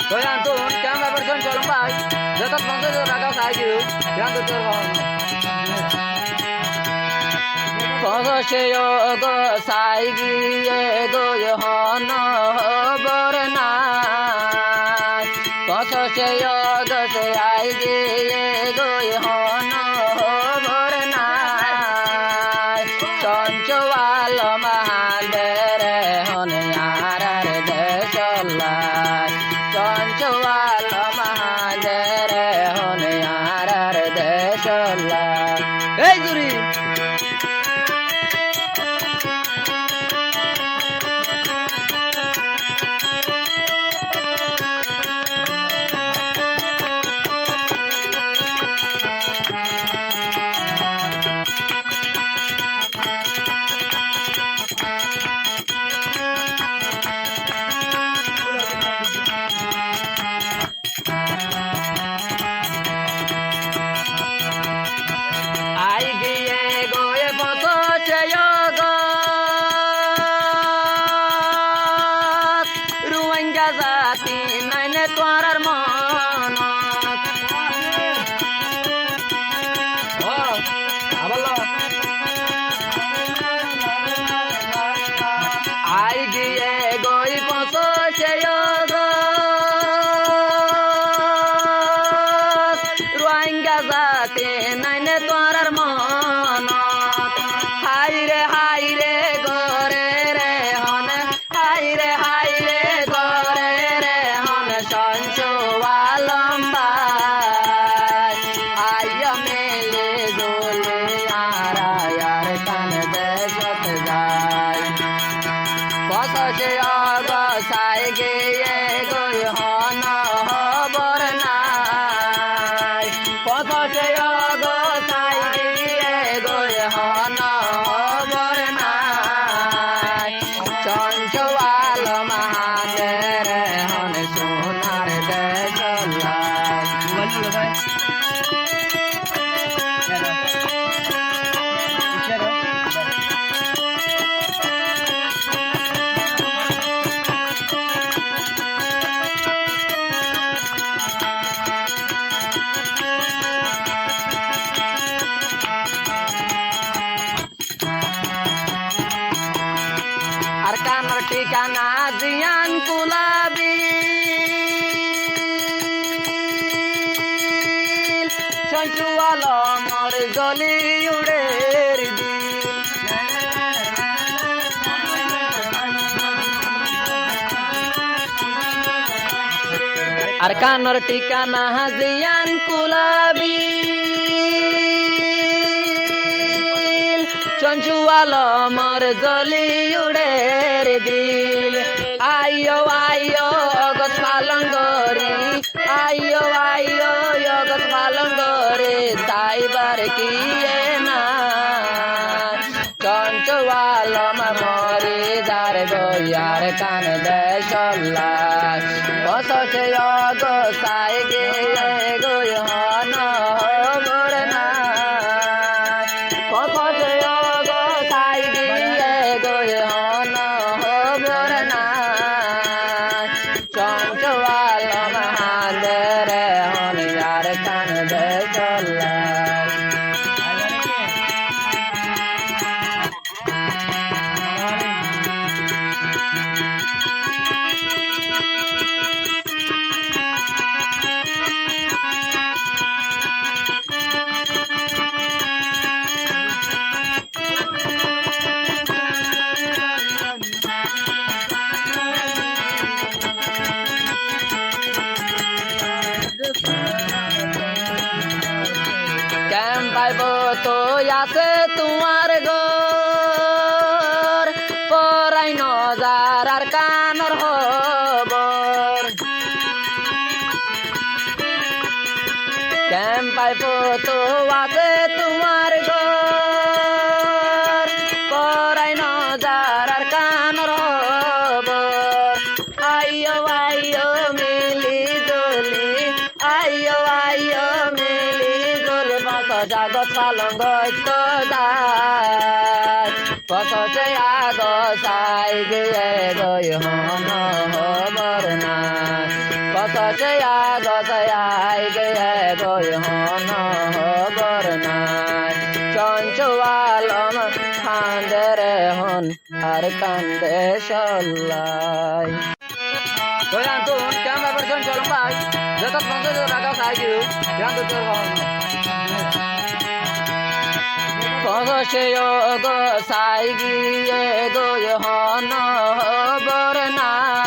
Kau yang tu, jangan berson colong bay. Jatuh mangsa tu raga saja. Yang tu terhormat. Kau seyogo saigi ego yohana borna. Kau seyogo saigi ego yohana borna. Concual mahandere hone yarar desola. Concual mahandere hone yarar desola. Hey Guri. ঠিকানা জিয়ান কুলাবি সঞ্চুয়াল মর গলি উড়ের দিল আর কানর ঠিকানা জিয়ান কুলাবি সঞ্চুয়াল মর গলি উড়ের দিল আইয়ো আইয়ো অগত পালঙ্গরি আইয়ো আইয়ো অগত পালঙ্গরে তাইবার কি না চঞ্চুয়াল মরে যার গয়ার কান দেশলা বসে অগ সাই গে গয়ন বরনা তো আছে তোমার ঘর পরাই নজার আর কানর খবর কেম পাইব তো আছে তোমার ঘর পরাই নজার আর কানর খবর আইয়ো আইয়ো মিলি জলি আইয়ো আইয়ো মিলি জলি জাগত পালঙ্গ পথে আগ সাই গে গয় হন হবর না পথ গছাই গে গয় হন হবর নাই চঞ্চুয়ালম খান্দের হন আর কান্দে সল্লাই Koyan tuh, jangan berson colong baik. Jatuh bangsa itu raga saja, jangan tutur kawan. Koso seyo go saigi go yohana borna.